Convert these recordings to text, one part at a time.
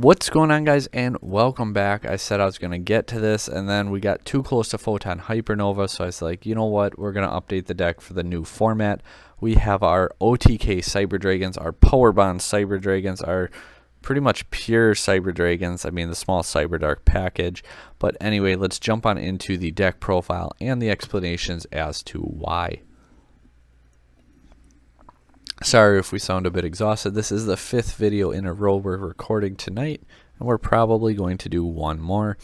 What's going on, guys, and welcome back. I said I was going to get to this, and then we got too close to Photon Hypernova, so I was like, you know what, we're going to update the deck for the new format. We have our OTK Cyber Dragons, our Power Bond Cyber Dragons, our pretty much pure Cyber Dragons, I mean the small Cyber Dark package. But anyway, let's jump on into the deck profile and the explanations as to why. Sorry if we sound a bit exhausted. This is the 5th video in a row we're recording tonight, and we're probably going to do one more.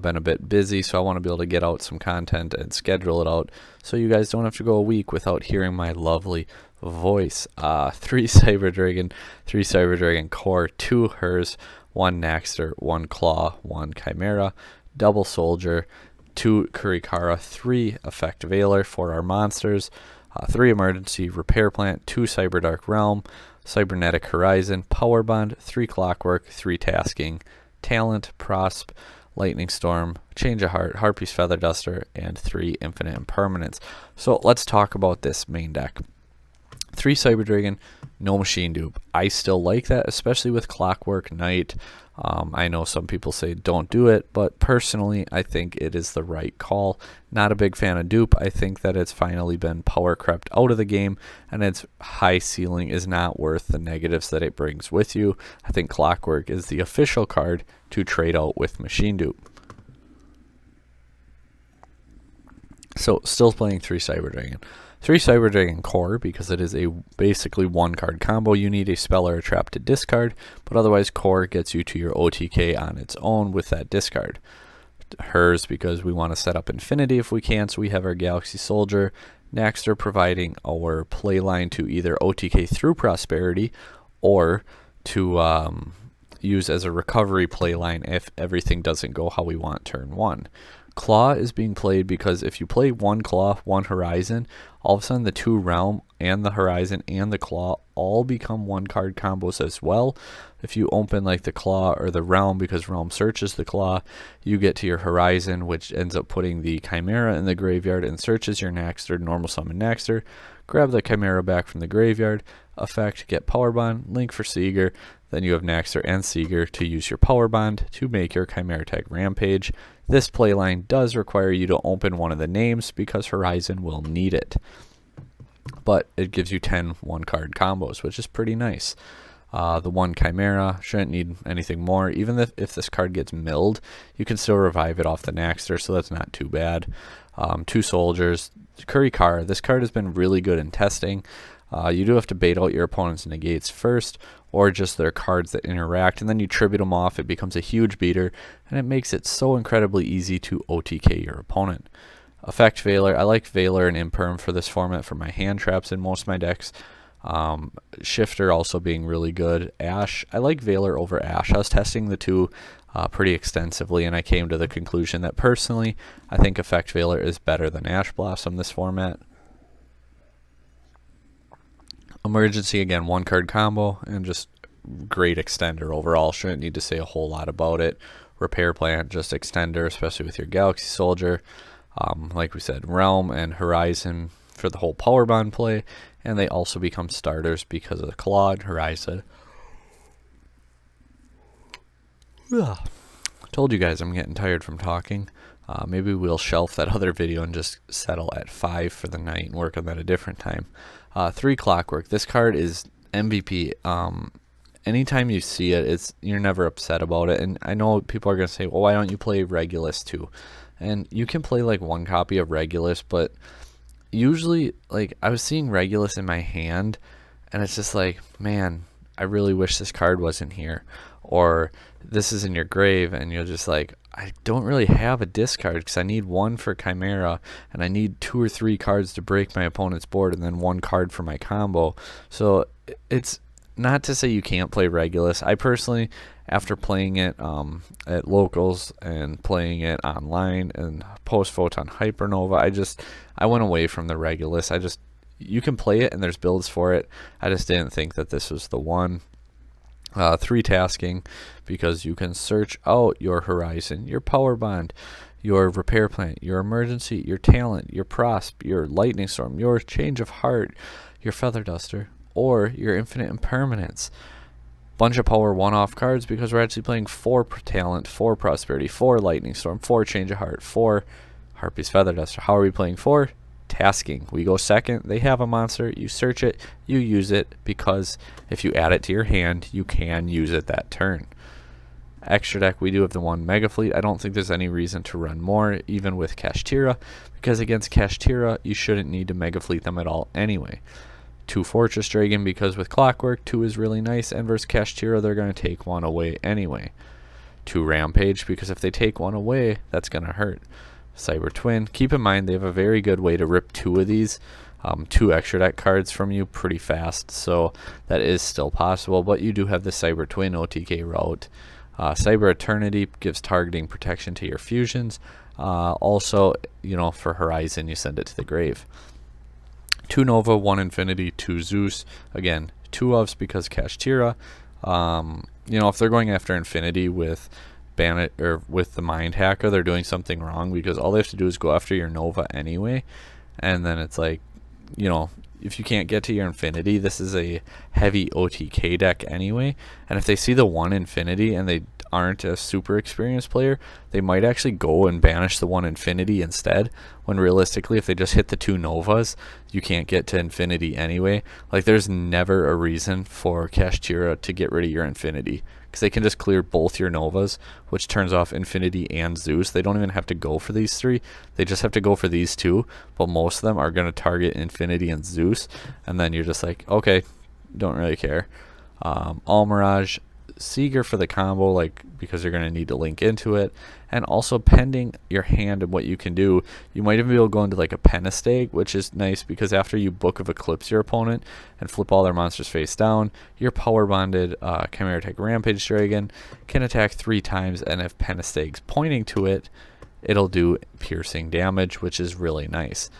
Been a bit busy, so I want to be able to get out some content and schedule it out so you guys don't have to go a week without hearing my lovely voice. 3 Cyber Dragon Core, 2 Hers, 1 Naxter, 1 Claw, 1 Chimera, double Soldier, 2 Kurikara, 3 Effect Veiler for our monsters, 3 Emergency, Repair Plant, 2 Cyber Dark Realm, Cybernetic Horizon, Power Bond, 3 Clockwork, 3 Tasking, Talent, Prosp, Lightning Storm, Change of Heart, Harpy's Feather Duster, and 3 Infinite Impermanence. So let's talk about this main deck. 3 Cyber Dragon, no machine dupe. I still like that, especially with Clockwork Knight. I know some people say don't do it, but personally I think it is the right call. Not a big fan of dupe. I think that it's finally been power crept out of the game, and its high ceiling is not worth the negatives that it brings with you. I think Clockwork is the official card to trade out with machine dupe. So still playing 3 Cyber Dragon. 3 Cyber Dragon Core, because it is a basically 1 card combo. You need a spell or a trap to discard, but otherwise Core gets you to your OTK on its own with that discard. Hers, because we want to set up Infinity if we can, so we have our Galaxy Soldier. Naxter providing our play line to either OTK through Prosperity or to use as a recovery play line if everything doesn't go how we want turn 1. Claw is being played because if you play 1 Claw, 1 Horizon, all of a sudden the 2 Realm and the Horizon and the Claw all become 1 card combos as well. If you open like the Claw or the Realm, because Realm searches the Claw, you get to your Horizon, which ends up putting the Chimera in the graveyard and searches your Naxter, normal summon Naxter. Grab the Chimera back from the graveyard, effect, get Power Bond, link for Seeger. Then you have Naxter and Seeger to use your Power Bond to make your Chimera tag Rampage. This playline does require you to open one of the names because Horizon will need it. But it gives you 10 1-card combos, which is pretty nice. The 1 Chimera shouldn't need anything more. Even if this card gets milled, you can still revive it off the Naxter, so that's not too bad. 2 Soldiers. Kurikara. This card has been really good in testing. You do have to bait out your opponent's negates first, or just their cards that interact, and then you tribute them off. It becomes a huge beater, and it makes it so incredibly easy to OTK your opponent. Effect Veiler. I like Veiler and Imperm for this format for my hand traps in most of my decks. Shifter also being really good. Ash. I like Veiler over Ash. I was testing the two pretty extensively, and I came to the conclusion that personally, I think Effect Veiler is better than Ash Blossom this format. Emergency, again, 1-card combo and just great extender overall. Shouldn't need to say a whole lot about it. Repair Plant, just extender, especially with your Galaxy Soldier. Like we said, Realm and Horizon for the whole Power Bond play, and they also become starters because of the Claw and Horizon. Ugh. Told you guys I'm getting tired from talking. Maybe we'll shelf that other video and just settle at 5 for the night and work on that a different time. 3 Clockwork. This card is MVP. Anytime you see it, you're never upset about it. And I know people are going to say, well, why don't you play Regulus too? And you can play like 1 copy of Regulus, but usually, like, I was seeing Regulus in my hand, and it's just like, man, I really wish this card wasn't here. Or this is in your grave, and you're just like, I don't really have a discard because I need 1 for Chimera, and I need 2 or 3 cards to break my opponent's board, and then 1 card for my combo. So it's not to say you can't play Regulus. I personally, after playing it at locals and playing it online and post Photon Hypernova, I went away from the Regulus. You can play it and there's builds for it. I just didn't think that this was the one. 3 Tasking, because you can search out your Horizon, your Power Bond, your Repair Plant, your Emergency, your Talent, your Prosp, your Lightning Storm, your Change of Heart, your Feather Duster, or your Infinite Impermanence. bunch of power one-off cards because we're actually playing 4 talent, 4 prosperity, 4 lightning storm, 4 change of heart, 4 Harpy's feather duster. How are we playing 4? Tasking. We go second, they have a monster, you search it, you use it, because if you add it to your hand, you can use it that turn. Extra deck, we do have the 1 Mega Fleet. I don't think there's any reason to run more, even with Kashtira, because against Kashtira, you shouldn't need to Mega Fleet them at all anyway. 2 Fortress Dragon, because with Clockwork, 2 is really nice, and versus Kashtira, they're going to take 1 away anyway. 2 Rampage, because if they take 1 away, that's going to hurt. Cyber Twin, keep in mind they have a very good way to rip 2 of these, 2 extra deck cards from you pretty fast, so that is still possible, but you do have the Cyber Twin OTK route. Cyber Eternity gives targeting protection to your fusions. Also, you know, for Horizon, you send it to the grave. 2 Nova, 1 Infinity, 2 Zeus. Again, 2 ofs because Kashtira. You know, if they're going after Infinity with Bandit or with the Mind Hacker, they're doing something wrong, because all they have to do is go after your Nova anyway. And then it's like, you know, if you can't get to your Infinity, this is a heavy OTK deck anyway. And if they see the 1 Infinity and they aren't a super experienced player, they might actually go and banish the 1 Infinity instead, when realistically if they just hit the 2 Novas, you can't get to Infinity anyway. Like, there's never a reason for Kashtira to get rid of your Infinity, because they can just clear both your Novas, which turns off Infinity and Zeus. They don't even have to go for these 3, they just have to go for these 2, but most of them are going to target Infinity and Zeus, and then you're just like, okay, don't really care. All Mirage, Seeger for the combo, like, because you're going to need to link into it, and also pending your hand and what you can do, you might even be able to go into like a Pentastake, which is nice because after you Book of Eclipse your opponent and flip all their monsters face down, your power bonded Chimera Tech Rampage Dragon can attack 3 times, and if Pentastake's pointing to it, it'll do piercing damage, which is really nice.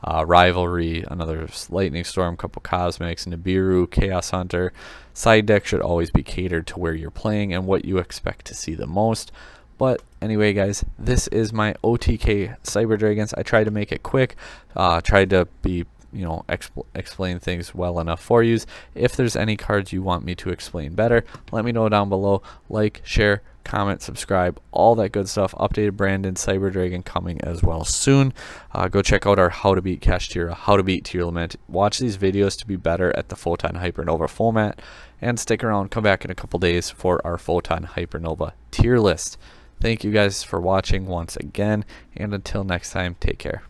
Rivalry, another Lightning Storm, couple Cosmics, Nibiru, Chaos Hunter. Side deck should always be catered to where you're playing and what you expect to see the most. But anyway, guys, this is my OTK Cyber Dragons. I tried to make it quick, tried to be, you know, explain things well enough for you. If there's any cards you want me to explain better, let me know down below. Like, share, comment, subscribe, all that good stuff. Updated Brandon Cyber Dragon coming as well soon. Go check out our How to Beat Kashtira, How to Beat Tier Lament. Watch these videos to be better at the Photon Hypernova format, and stick around, come back in a couple days for our Photon Hypernova tier list. Thank you guys for watching once again, and until next time, take care.